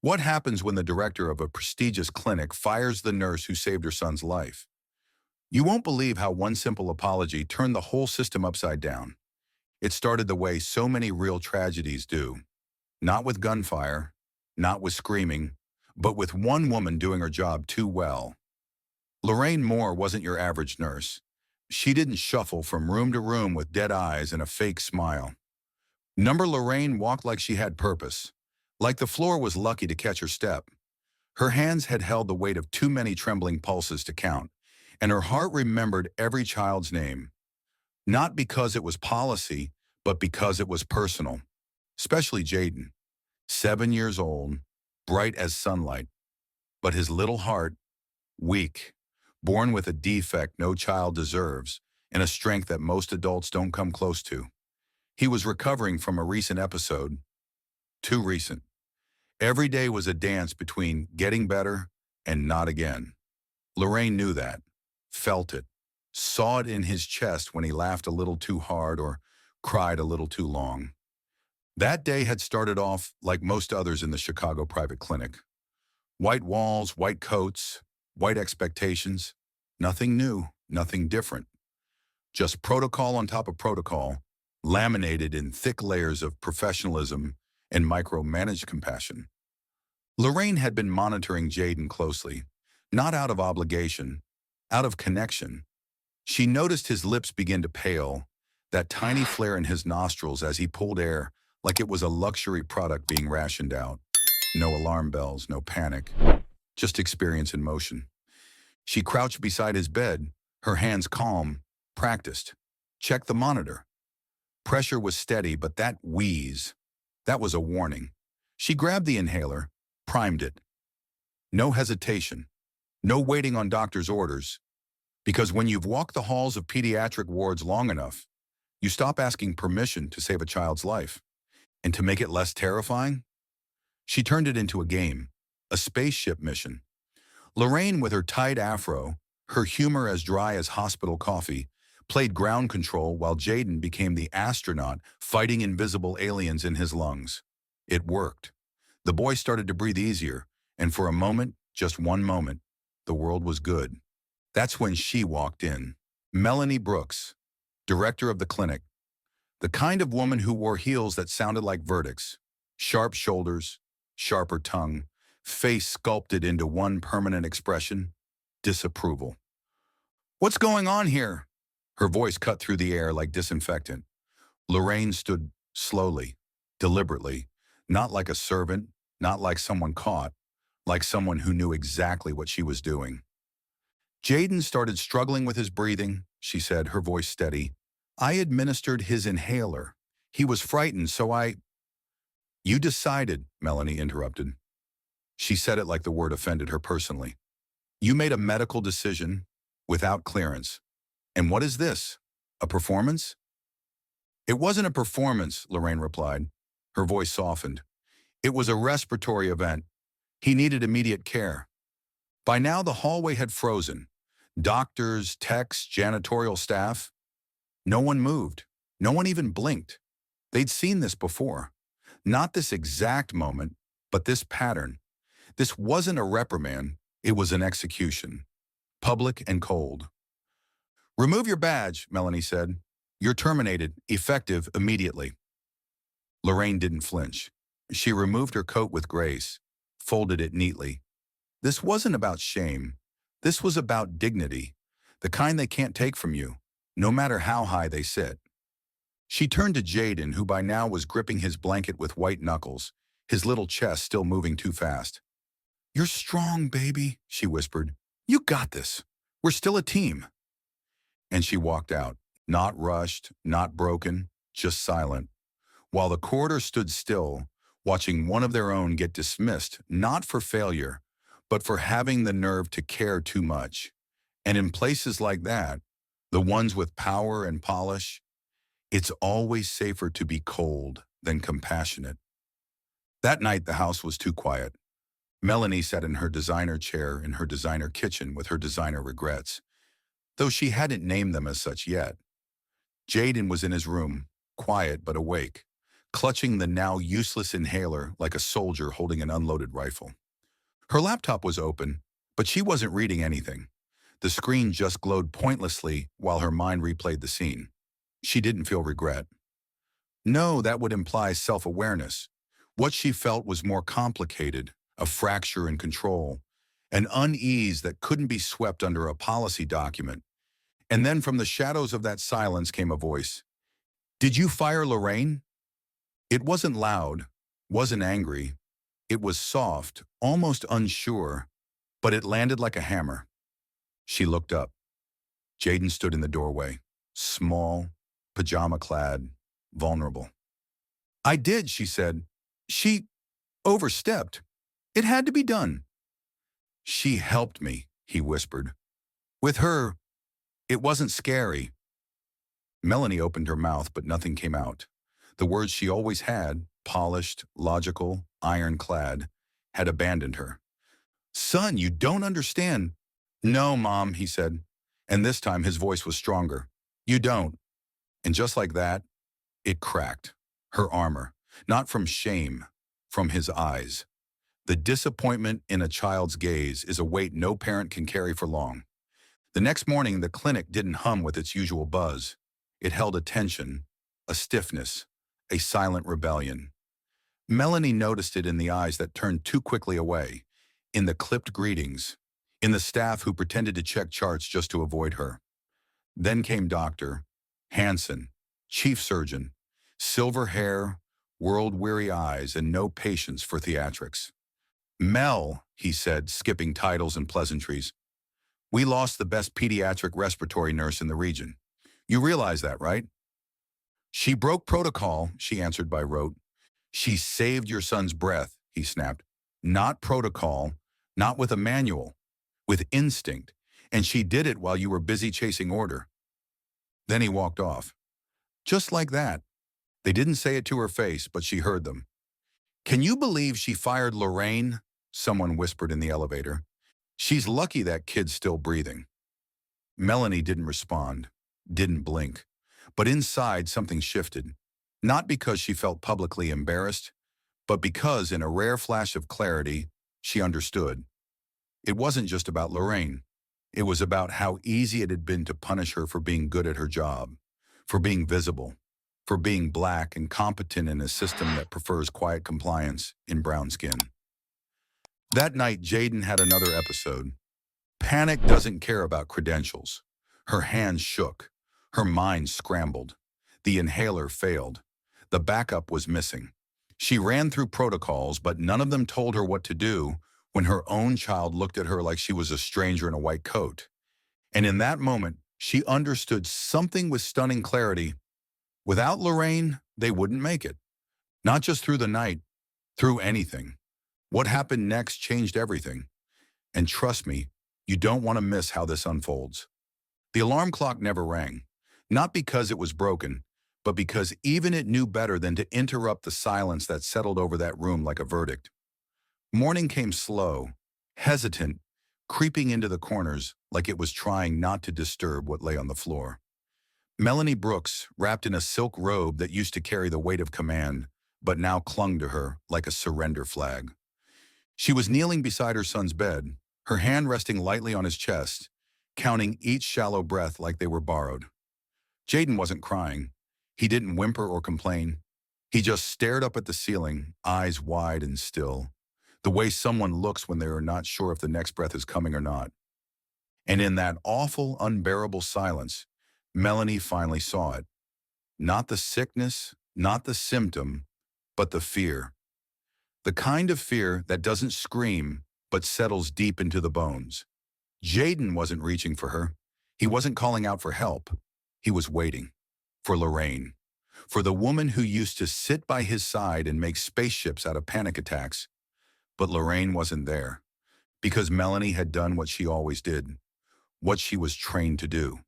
What happens when the director of a prestigious clinic fires the nurse who saved her son's life? You won't believe how one simple apology turned the whole system upside down. It started the way so many real tragedies do. Not with gunfire, not with screaming, but with one woman doing her job too well. Lorraine Moore wasn't your average nurse. She didn't shuffle from room to room with dead eyes and a fake smile. Number Lorraine walked like she had purpose, like the floor was lucky to catch her step. Her hands had held the weight of too many trembling pulses to count, and her heart remembered every child's name, not because it was policy, but because it was personal, especially Jaden, 7 years old, bright as sunlight, but his little heart, weak, born with a defect no child deserves, and a strength that most adults don't come close to. He was recovering from a recent episode, too recent. Every day was a dance between getting better and not again. Lorraine knew that, felt it, saw it in his chest when he laughed a little too hard or cried a little too long. That day had started off like most others in the Chicago private clinic. White walls, white coats, white expectations. Nothing new, nothing different. Just protocol on top of protocol, laminated in thick layers of professionalism and micromanaged compassion. Lorraine had been monitoring Jaden closely, not out of obligation, out of connection. She noticed his lips begin to pale, that tiny flare in his nostrils as he pulled air like it was a luxury product being rationed out. No alarm bells, no panic, just experience in motion. She crouched beside his bed, her hands calm, practiced. Checked the monitor. Pressure was steady, but that wheeze, that was a warning. She grabbed the inhaler, primed it. No hesitation, no waiting on doctor's orders, because when you've walked the halls of pediatric wards long enough, you stop asking permission to save a child's life. And to make it less terrifying, she turned it into a game, a spaceship mission. Lorraine, with her tight afro, her humor as dry as hospital coffee, played ground control while Jaden became the astronaut fighting invisible aliens in his lungs. It worked. The boy started to breathe easier, and for a moment, just one moment, the world was good. That's when she walked in. Melanie Brooks, director of the clinic, the kind of woman who wore heels that sounded like verdicts, sharp shoulders, sharper tongue, face sculpted into one permanent expression, disapproval. "What's going on here?" Her voice cut through the air like disinfectant. Lorraine stood slowly, deliberately, not like a servant, not like someone caught, like someone who knew exactly what she was doing. Jaden started struggling with his breathing, she said, her voice steady. "I administered his inhaler. He was frightened, so I—" "You decided," Melanie interrupted. She said it like the word offended her personally. "You made a medical decision without clearance. And what is this? A performance?" "It wasn't a performance," Lorraine replied. Her voice softened. "It was a respiratory event. He needed immediate care." By now, the hallway had frozen. Doctors, techs, janitorial staff. No one moved. No one even blinked. They'd seen this before. Not this exact moment, but this pattern. This wasn't a reprimand. It was an execution. Public and cold. "Remove your badge," Melanie said. "You're terminated, effective immediately." Lorraine didn't flinch. She removed her coat with grace, folded it neatly. This wasn't about shame. This was about dignity, the kind they can't take from you, no matter how high they sit. She turned to Jaden, who by now was gripping his blanket with white knuckles, his little chest still moving too fast. "You're strong, baby," she whispered. "You got this. We're still a team." And she walked out, not rushed, not broken, just silent, while the corridor stood still, watching one of their own get dismissed, not for failure, but for having the nerve to care too much. And in places like that, the ones with power and polish, it's always safer to be cold than compassionate. That night, the house was too quiet. Melanie sat in her designer chair in her designer kitchen with her designer regrets, though she hadn't named them as such yet. Jaden was in his room, quiet but awake, clutching the now useless inhaler like a soldier holding an unloaded rifle. Her laptop was open, but she wasn't reading anything. The screen just glowed pointlessly while her mind replayed the scene. She didn't feel regret. No, that would imply self-awareness. What she felt was more complicated, a fracture in control, an unease that couldn't be swept under a policy document. And then from the shadows of that silence came a voice. Did you fire Lorraine? It wasn't loud, wasn't angry. It was soft, almost unsure, but it landed like a hammer. She looked up. Jaden stood in the doorway, small, pajama-clad, vulnerable. I did, she said. She overstepped. It had to be done. She helped me, he whispered. With her, it wasn't scary. Melanie opened her mouth, but nothing came out. The words she always had, polished, logical, ironclad, had abandoned her. Son, you don't understand. No, Mom, he said, and this time his voice was stronger. You don't. And just like that, it cracked. Her armor, not from shame, from his eyes. The disappointment in a child's gaze is a weight no parent can carry for long. The next morning, the clinic didn't hum with its usual buzz. It held a tension, a stiffness, a silent rebellion. Melanie noticed it in the eyes that turned too quickly away, in the clipped greetings, in the staff who pretended to check charts just to avoid her. Then came Dr. Hansen, chief surgeon, silver hair, world-weary eyes, and no patience for theatrics. Mel, he said, skipping titles and pleasantries. We lost the best pediatric respiratory nurse in the region. You realize that, right? She broke protocol, she answered by rote. She saved your son's breath, he snapped. Not protocol, not with a manual, with instinct. And she did it while you were busy chasing order. Then he walked off. Just like that. They didn't say it to her face, but she heard them. Can you believe she fired Lorraine? Someone whispered in the elevator. She's lucky that kid's still breathing. Melanie didn't respond, didn't blink. But inside something shifted. Not because she felt publicly embarrassed, but because in a rare flash of clarity, she understood. It wasn't just about Lorraine. It was about how easy it had been to punish her for being good at her job, for being visible, for being black and competent in a system that prefers quiet compliance in brown skin. That night, Jaden had another episode. Panic doesn't care about credentials. Her hands shook. Her mind scrambled. The inhaler failed. The backup was missing. She ran through protocols, but none of them told her what to do when her own child looked at her like she was a stranger in a white coat. And in that moment, she understood something with stunning clarity. Without Lorraine, they wouldn't make it. Not just through the night, through anything. What happened next changed everything. And trust me, you don't want to miss how this unfolds. The alarm clock never rang, not because it was broken, but because even it knew better than to interrupt the silence that settled over that room like a verdict. Morning came slow, hesitant, creeping into the corners like it was trying not to disturb what lay on the floor. Melanie Brooks, wrapped in a silk robe that used to carry the weight of command, but now clung to her like a surrender flag. She was kneeling beside her son's bed, her hand resting lightly on his chest, counting each shallow breath like they were borrowed. Jaden wasn't crying. He didn't whimper or complain. He just stared up at the ceiling, eyes wide and still, the way someone looks when they are not sure if the next breath is coming or not. And in that awful, unbearable silence, Melanie finally saw it. Not the sickness, not the symptom, but the fear. The kind of fear that doesn't scream, but settles deep into the bones. Jaden wasn't reaching for her. He wasn't calling out for help. He was waiting. For Lorraine. For the woman who used to sit by his side and make spaceships out of panic attacks. But Lorraine wasn't there. Because Melanie had done what she always did. What she was trained to do.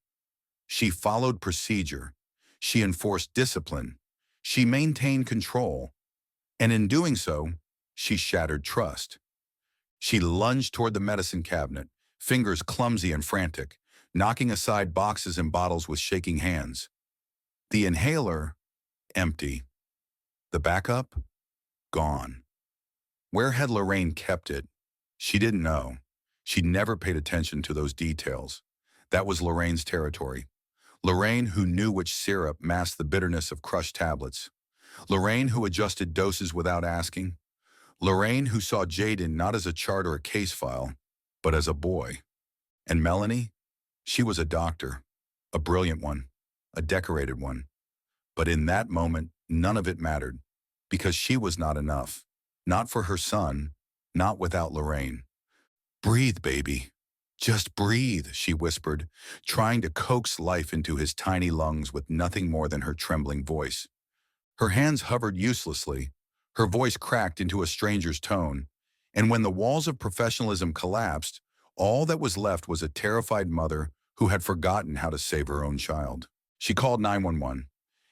She followed procedure. She enforced discipline. She maintained control. And in doing so, she shattered trust. She lunged toward the medicine cabinet, fingers clumsy and frantic, knocking aside boxes and bottles with shaking hands. The inhaler, empty. The backup? Gone. Where had Lorraine kept it? She didn't know. She'd never paid attention to those details. That was Lorraine's territory. Lorraine, who knew which syrup masked the bitterness of crushed tablets. Lorraine, who adjusted doses without asking. Lorraine, who saw Jaden not as a chart or a case file, but as a boy. And Melanie? She was a doctor, a brilliant one, a decorated one. But in that moment, none of it mattered, because she was not enough. Not for her son, not without Lorraine. "Breathe, baby. Just breathe," she whispered, trying to coax life into his tiny lungs with nothing more than her trembling voice. Her hands hovered uselessly, her voice cracked into a stranger's tone, and when the walls of professionalism collapsed, all that was left was a terrified mother who had forgotten how to save her own child. She called 911,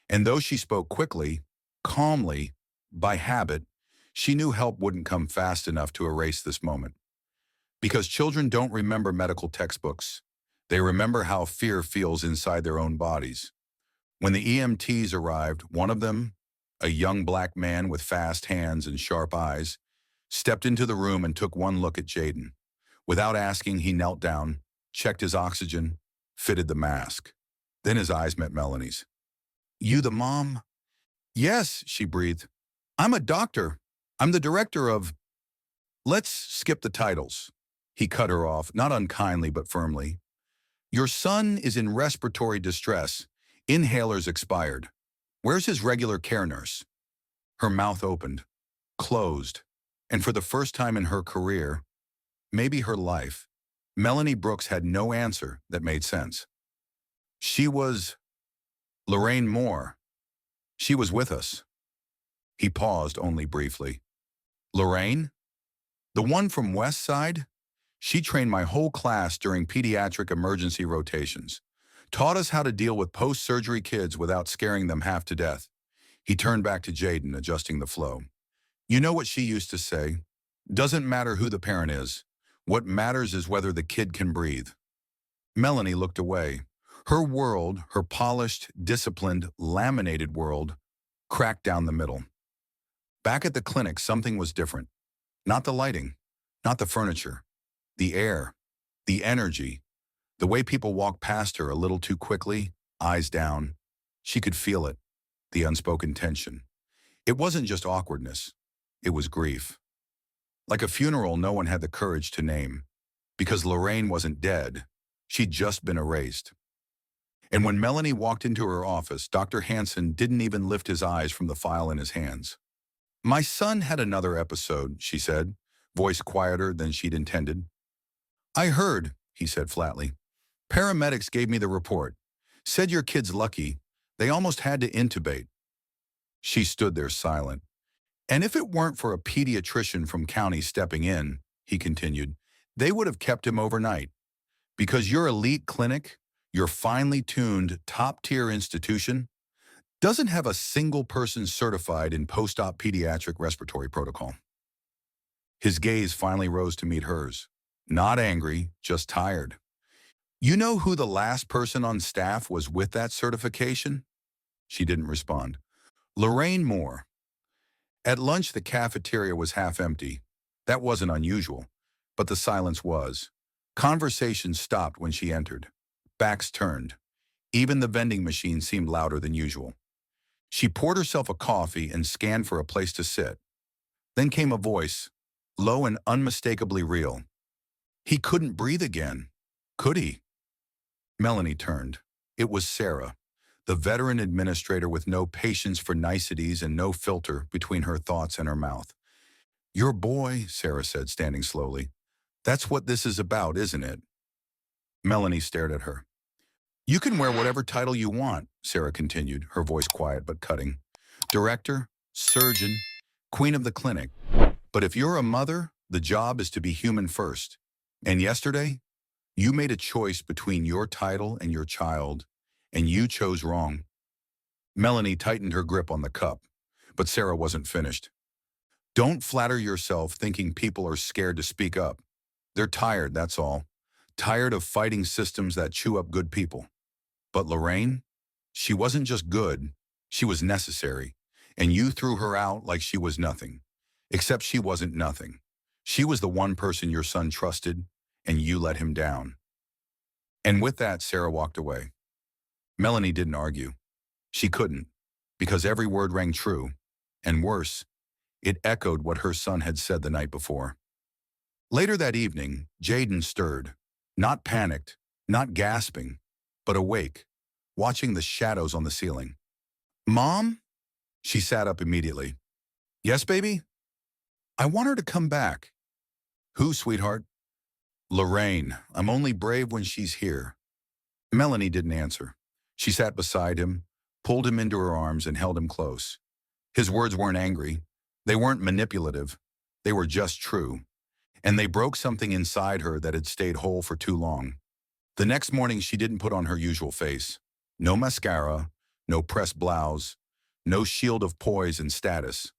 and though she spoke quickly, calmly, by habit, she knew help wouldn't come fast enough to erase this moment. Because children don't remember medical textbooks. They remember how fear feels inside their own bodies. When the EMTs arrived, one of them, a young black man with fast hands and sharp eyes, stepped into the room and took one look at Jaden. Without asking, he knelt down, checked his oxygen, fitted the mask. Then his eyes met Melanie's. "You the mom?" "Yes," she breathed. "I'm a doctor. I'm the director of—" "Let's skip the titles." He cut her off, not unkindly but firmly. "Your son is in respiratory distress. Inhalers expired. Where's his regular care nurse?" Her mouth opened, closed, and for the first time in her career, maybe her life, Melanie Brooks had no answer that made sense. "She was Lorraine Moore. She was with us." He paused only briefly. "Lorraine? The one from West Side? She trained my whole class during pediatric emergency rotations. Taught us how to deal with post-surgery kids without scaring them half to death." He turned back to Jaden, adjusting the flow. "You know what she used to say? Doesn't matter who the parent is. What matters is whether the kid can breathe." Melanie looked away. Her world, her polished, disciplined, laminated world, cracked down the middle. Back at the clinic, something was different. Not the lighting, not the furniture, the air, the energy, the way people walked past her a little too quickly, eyes down. She could feel it, the unspoken tension. It wasn't just awkwardness, it was grief. Like a funeral no one had the courage to name. Because Lorraine wasn't dead, she'd just been erased. And when Melanie walked into her office, Dr. Hansen didn't even lift his eyes from the file in his hands. "My son had another episode," she said, voice quieter than she'd intended. "I heard," he said flatly. "Paramedics gave me the report. Said your kid's lucky. They almost had to intubate." She stood there silent. "And if it weren't for a pediatrician from county stepping in," he continued, "they would have kept him overnight. Because your elite clinic, your finely tuned, top-tier institution, doesn't have a single person certified in post-op pediatric respiratory protocol." His gaze finally rose to meet hers. Not angry, just tired. "You know who the last person on staff was with that certification?" She didn't respond. "Lorraine Moore." At lunch, the cafeteria was half empty. That wasn't unusual, but the silence was. Conversation stopped when she entered. Backs turned. Even the vending machine seemed louder than usual. She poured herself a coffee and scanned for a place to sit. Then came a voice, low and unmistakably real. "He couldn't breathe again, could he?" Melanie turned. It was Sarah, the veteran administrator with no patience for niceties and no filter between her thoughts and her mouth. "Your boy," Sarah said, standing slowly. "That's what this is about, isn't it?" Melanie stared at her. "You can wear whatever title you want," Sarah continued, her voice quiet but cutting. "Director, surgeon, queen of the clinic. But if you're a mother, the job is to be human first. And yesterday, you made a choice between your title and your child, and you chose wrong." Melanie tightened her grip on the cup, but Sarah wasn't finished. "Don't flatter yourself thinking people are scared to speak up. They're tired, that's all. Tired of fighting systems that chew up good people. But Lorraine, she wasn't just good, she was necessary. and you threw her out like she was nothing. Except she wasn't nothing. She was the one person your son trusted, and you let him down. And with that, Sarah walked away. Melanie didn't argue. She couldn't, because every word rang true, and worse, it echoed what her son had said the night before. Later that evening, Jaden stirred, not panicked, not gasping, but awake, watching the shadows on the ceiling. "Mom?" She sat up immediately. "Yes, baby? I want her to come back." "Who, sweetheart?" "Lorraine. I'm only brave when she's here." Melanie didn't answer. She sat beside him, pulled him into her arms, and held him close. His words weren't angry. They weren't manipulative. They were just true. And they broke something inside her that had stayed whole for too long. The next morning, she didn't put on her usual face. No mascara, no pressed blouse, no shield of poise and status.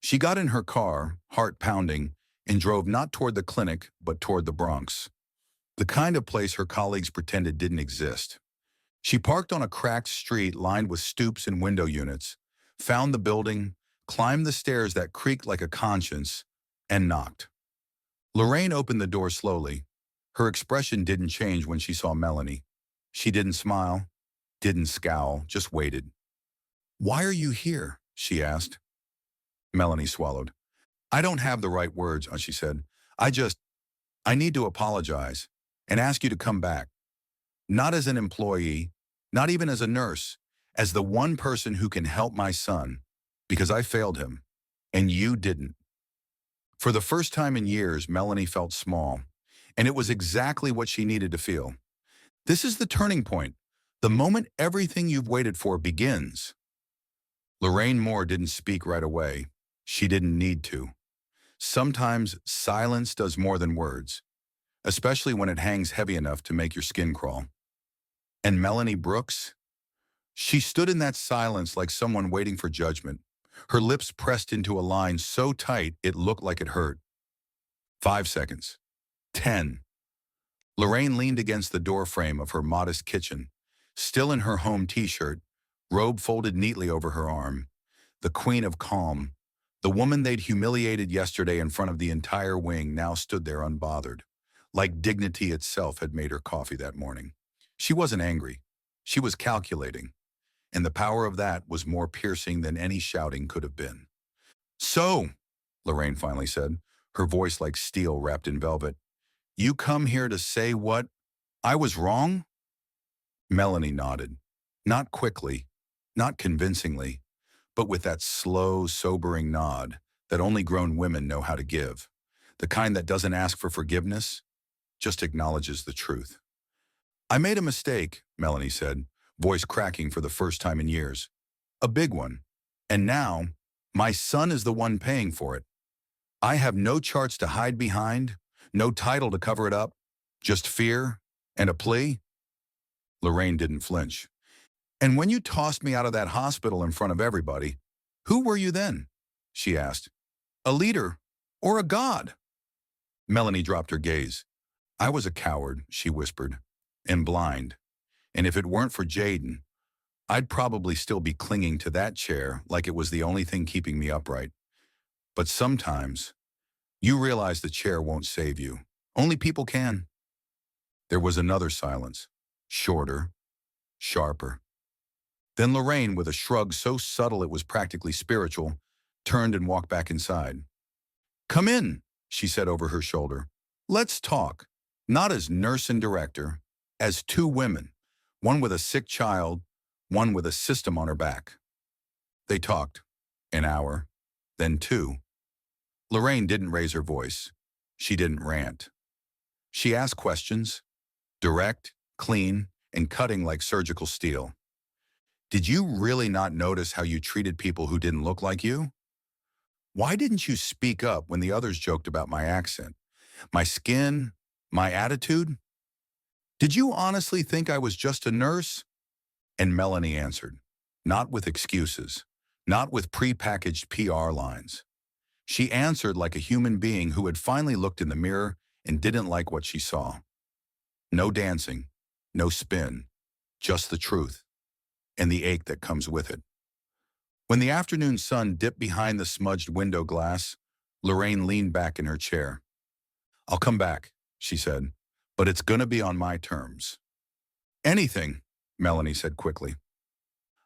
She got in her car, heart pounding, and drove not toward the clinic, but toward the Bronx. The kind of place her colleagues pretended didn't exist. She parked on a cracked street lined with stoops and window units, found the building, climbed the stairs that creaked like a conscience, and knocked. Lorraine opened the door slowly. Her expression didn't change when she saw Melanie. She didn't smile, didn't scowl, just waited. "Why are you here?" she asked. Melanie swallowed. "I don't have the right words," she said. I need to apologize and ask you to come back. Not as an employee, not even as a nurse, as the one person who can help my son, because I failed him, and you didn't." For the first time in years, Melanie felt small, and it was exactly what she needed to feel. This is the turning point, the moment everything you've waited for begins. Lorraine Moore didn't speak right away. She didn't need to. Sometimes silence does more than words, especially when it hangs heavy enough to make your skin crawl. And Melanie Brooks? She stood in that silence like someone waiting for judgment, her lips pressed into a line so tight it looked like it hurt. 5 seconds. 10. Lorraine leaned against the doorframe of her modest kitchen, still in her home t-shirt, robe folded neatly over her arm. The queen of calm, the woman they'd humiliated yesterday in front of the entire wing, now stood there unbothered, like dignity itself had made her coffee that morning. She wasn't angry. She was calculating, and the power of that was more piercing than any shouting could have been. "So," Lorraine finally said, her voice like steel wrapped in velvet, "you come here to say what? I was wrong?" Melanie nodded. Not quickly, not convincingly, but with that slow, sobering nod that only grown women know how to give, the kind that doesn't ask for forgiveness, just acknowledges the truth. "I made a mistake," Melanie said, voice cracking for the first time in years. "A big one. And now, my son is the one paying for it. I have no charts to hide behind, no title to cover it up, just fear and a plea." Lorraine didn't flinch. "And when you tossed me out of that hospital in front of everybody, who were you then?" she asked. "A leader or a god?" Melanie dropped her gaze. "I was a coward," she whispered, "and blind. And if it weren't for Jaden, I'd probably still be clinging to that chair like it was the only thing keeping me upright. But sometimes, you realize the chair won't save you. Only people can." There was another silence, shorter, sharper. Then Lorraine, with a shrug so subtle it was practically spiritual, turned and walked back inside. "Come in," she said over her shoulder. "Let's talk, not as nurse and director, as two women, one with a sick child, one with a system on her back." They talked. An hour, then 2. Lorraine didn't raise her voice. She didn't rant. She asked questions, direct, clean, and cutting like surgical steel. "Did you really not notice how you treated people who didn't look like you? Why didn't you speak up when the others joked about my accent, my skin, my attitude? Did you honestly think I was just a nurse?" And Melanie answered, not with excuses, not with prepackaged PR lines. She answered like a human being who had finally looked in the mirror and didn't like what she saw. No dancing, no spin, just the truth, and the ache that comes with it. When the afternoon sun dipped behind the smudged window glass, Lorraine leaned back in her chair. "I'll come back," she said, "but it's gonna be on my terms." "Anything," Melanie said quickly.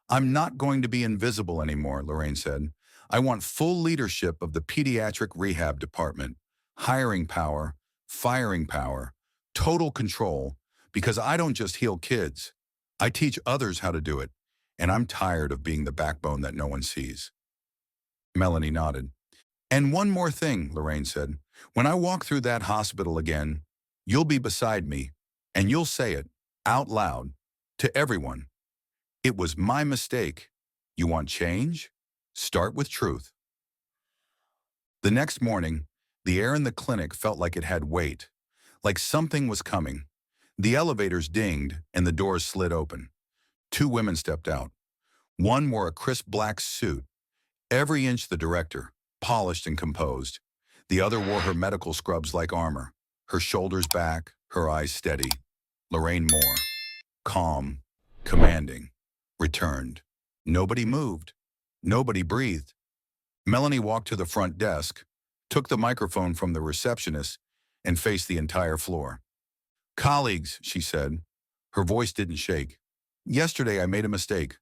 "I'm not going to be invisible anymore," Lorraine said. "I want full leadership of the pediatric rehab department, hiring power, firing power, total control, because I don't just heal kids. I teach others how to do it, and I'm tired of being the backbone that no one sees." Melanie nodded. "And one more thing," Lorraine said. "When I walk through that hospital again, you'll be beside me, and you'll say it, out loud, to everyone. It was my mistake. You want change? Start with truth." The next morning, the air in the clinic felt like it had weight, like something was coming. The elevators dinged, and the doors slid open. Two women stepped out. One wore a crisp black suit, every inch the director, polished and composed. The other wore her medical scrubs like armor, her shoulders back, her eyes steady. Lorraine Moore, calm, commanding, returned. Nobody moved. Nobody breathed. Melanie walked to the front desk, took the microphone from the receptionist, and faced the entire floor. "Colleagues," she said. Her voice didn't shake. "Yesterday I made a mistake.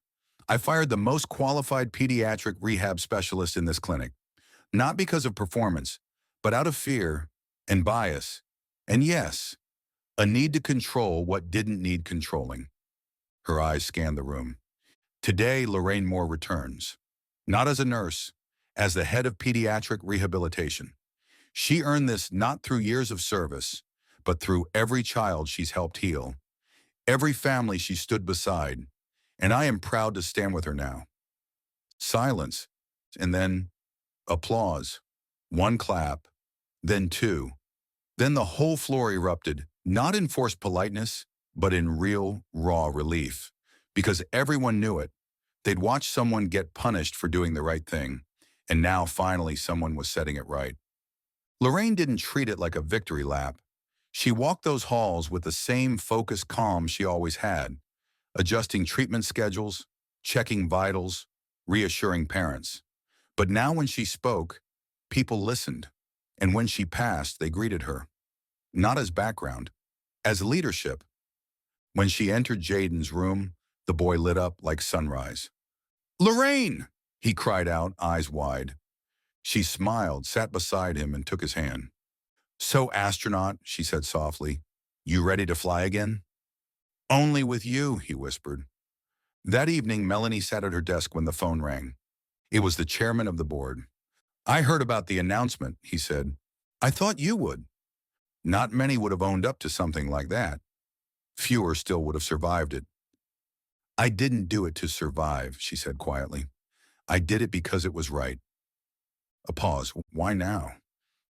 I fired the most qualified pediatric rehab specialist in this clinic, not because of performance, but out of fear and bias. And yes, a need to control what didn't need controlling." Her eyes scanned the room. Today, Lorraine Moore returns. Not as a nurse, as the head of pediatric rehabilitation. She earned this not through years of service, but through every child she's helped heal, every family she stood beside, and I am proud to stand with her now. Silence, and then applause. One clap, then two. Then the whole floor erupted, not in forced politeness, but in real, raw relief. Because everyone knew it. They'd watched someone get punished for doing the right thing, and now finally someone was setting it right. Lorraine didn't treat it like a victory lap. She walked those halls with the same focused calm she always had, adjusting treatment schedules, checking vitals, reassuring parents. But now when she spoke, people listened. And when she passed, they greeted her. Not as background, as leadership. When she entered Jaden's room, the boy lit up like sunrise. "Lorraine!" he cried out, eyes wide. She smiled, sat beside him, and took his hand. "So, astronaut," she said softly, "you ready to fly again?" "Only with you," he whispered. That evening, Melanie sat at her desk when the phone rang. It was the chairman of the board. "I heard about the announcement," he said. "I thought you would." Not many would have owned up to something like that. Fewer still would have survived it. "I didn't do it to survive," she said quietly. "I did it because it was right." A pause. "Why now?"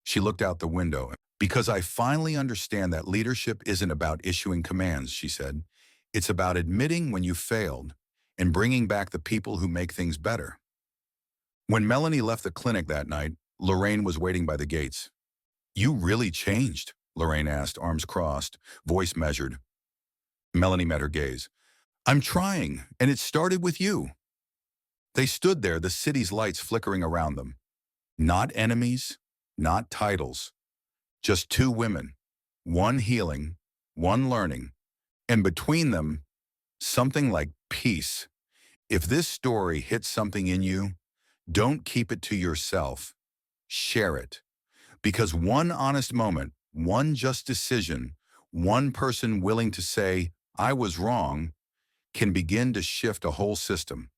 She looked out the window. "Because I finally understand that leadership isn't about issuing commands," she said. "It's about admitting when you failed and bringing back the people who make things better." When Melanie left the clinic that night, Lorraine was waiting by the gates. "You really changed," Lorraine asked, arms crossed, voice measured. Melanie met her gaze. "I'm trying, and it started with you." They stood there, the city's lights flickering around them. Not enemies, not titles. Just two women, one healing, one learning, and between them, something like peace. If this story hits something in you, don't keep it to yourself. Share it. Because one honest moment, one just decision, one person willing to say, "I was wrong," can begin to shift a whole system.